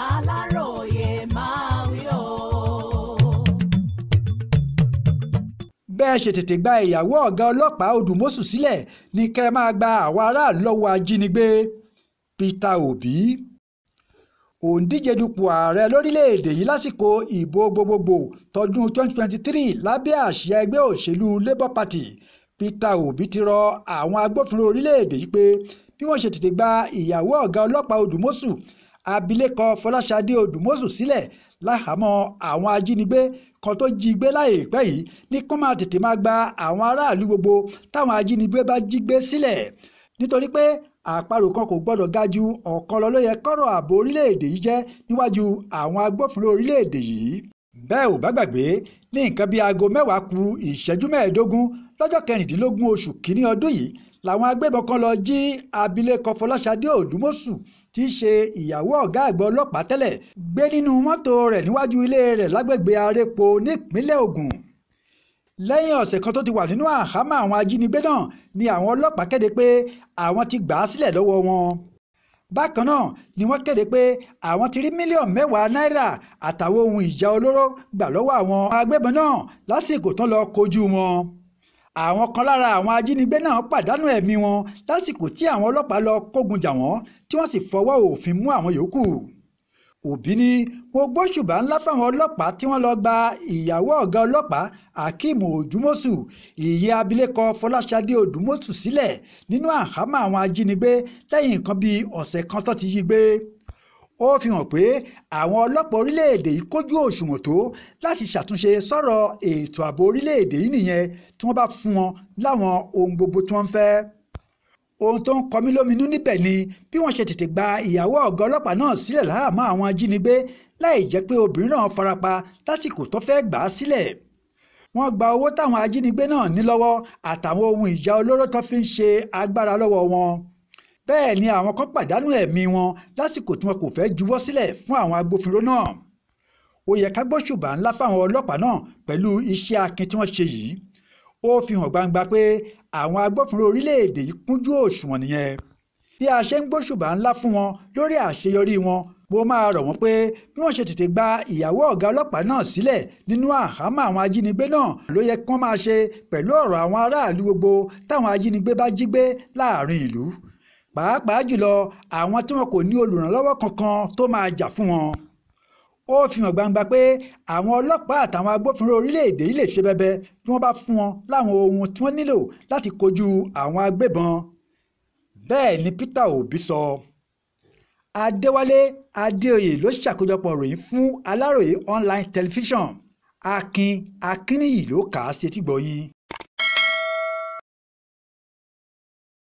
Aláròyé máa wí o. Bẹ́ẹ̀ ṣe tètè gba ìyàwó ọ̀gá ọlọ́pàá Odùmọ̀ṣù sílẹ̀ ní kẹ́ ẹ máa gba àwọn aráàlú lọ́wọ́ ajínigbé. Peter Obi, òǹdíje dupò ààrẹ lórílẹ̀‐èdè yìí lásìkò ìbò gbogbogbò tọdún 2023 lábẹ́ àsíá ẹgbẹ́ òṣèlú Labour Party. Peter Obi ti rọ àwọn agbófinró orílẹ̀‐èdè yìí pé bí wọ́n ṣe tètè gba ìyàwó ọ̀gá ọlọ́pàá Odùmọ̀ṣù abilékọ Fọláṣadé Odùmọ̀ṣù sílẹ̀ láhàámọ́ àwọn ajínigbé kan tó jí gbé láìpẹ́ yìí ní kó máa tètè máa gba àwọn aráàlú gbogbo táwọn ajínigbé bá jí gbé sílẹ̀ nítorí pé àparò kan kò gbọ́dọ̀ ga ju ọ̀kan lọ ló yẹ kọ́rọ̀ ààbò orílẹ̀-èdè yìí jẹ́ níwájú àwọn agbófinró orílẹ̀-èdè yìí. Bẹ́ẹ̀ ò bá gbàgbé ní nǹkan bíi aago 10 kù ìṣẹ́jú 15 lọ́jọ́ 16 oṣù kìíní ọdún yìí làwọn agbébọn kan lọ jí abilékọ Fọláṣadé Odùmọ̀ṣù tí í ṣe ìyàwó ọ̀gá àgbà ọlọ́pàá tẹ́lẹ̀ gbé nínú mọ́tò rẹ̀ níwájú ilé rẹ̀ lágbègbè Arẹ́pọ̀ nípínlẹ̀ Ògùn. Lẹ́yìn ọ̀sẹ̀ kan tó ti wà nínú àhámọ́ àwọn ajínigbé náà ni àwọn ọlọ́pàá kéde pé àwọn ti gbà á sílẹ̀ lọ́wọ́ wọn. Bákan náà ni wọ́n kéde pé àwọn ti rí mílíọ̀nù 10 náírà àtàwọn ohun ìjà olóró gbà lọ́wọ́ àwọn agbébọn náà lásìkò tán lọ kojú wọn. Àwọn kan lára àwọn ajínigbé náà pàdánù ẹ̀mí wọn lásìkò tí àwọn ọlọ́pàá lọ kógun jà wọ́n tí wọ́n sì fọwọ́ òfin mú àwọn yòókù. Òbí ní mo gbóṣùbà ńlá fáwọn ọlọ́pàá tí wọ́n lọ gba ìyàwó ọ̀gá ọlọ́pàá Akeem Odùmọ̀ṣù ìyẹn abilékọ Fọláṣadé Odùmọ̀ṣù sílẹ̀ nínú àhámọ́ àwọn ajínigbé lẹ́yìn nǹkan bíi ọ̀sẹ̀ kan tó ti yí gbé. Ó fi hàn pé àwọn ọlọ́pàá orílẹ̀-èdè yìí kójú òṣùwọ̀n tó láti ṣàtúnṣe sọ̀rọ̀ ètò ààbò orílẹ̀-èdè yìí nìyẹn tí wọ́n bá fún wọn láwọn ohun gbogbo tí wọ́n ń fẹ́. Ohun tó ń kọ mí lóminú níbẹ̀ ni bí wọ́n ṣe tètè gba ìyàwó ọ̀gá ọlọ́pàá náà sílẹ̀ láhàámọ́ àwọn ajínigbé láì jẹ́ pé obìnrin náà farapa lásìkò tó fẹ́ gbà á sílẹ̀. Wọ́n gba owó táwọn ajínigbé náà ní lọ́wọ́ àtàwọn ohun ìjà olóró tó fi ń ṣe agbára lọ́wọ́ wọn. Bẹ́ẹ̀ ni àwọn kan pàdánù ẹ̀mí wọn lásìkò tí wọn kò fẹ́ juwọ́ sílẹ̀ fún àwọn agbófinró náà. Ó yẹ ká gbóṣùbà ńlá fáwọn ọlọ́pàá náà pẹ̀lú iṣẹ́ akin tí wọ́n ṣe yìí. Ó fi hàn gbangba pé àwọn agbófinró orílẹ̀-èdè yìí kúnjú òṣùwọ̀n nìyẹn. Bí a ṣe ń gbóṣùbà ńlá fún wọn lórí àṣeyọrí wọn mo máa rọ̀ wọ́n pé bí wọ́n ṣe tètè gba ìyàwó ọ̀gá ọlọ́pàá náà sílẹ̀ nínú àhámọ́ àwọn ajínigbé náà ló yẹ kí wọ́n máa ṣe pẹ̀lú ọ̀rọ̀ àwọn aráàlú gbogbo táwọn ajínigbé bá jí gbé láàrin ìlú. Pàápàá jùlọ àwọn tí wọn kò ní olùrànlọ́wọ́ kankan tó máa jà fún wọn. Ó fi hàn gbangba pé àwọn ọlọ́pàá àtàwọn agbófinró orílẹ̀-èdè yìí lè ṣe bẹbẹ bí wọ́n bá fún wọn láwọn ohun tí wọ́n nílò láti kojú àwọn agbébọn. Bẹ́ẹ̀ ni Peter Obi sọ. Adéwálé Adéoyè ló ṣàkójọpọ̀ ròyìn fún Aláròyé online television. Akin Akínníyì ló kà á sétígbọ̀ọ́ yín.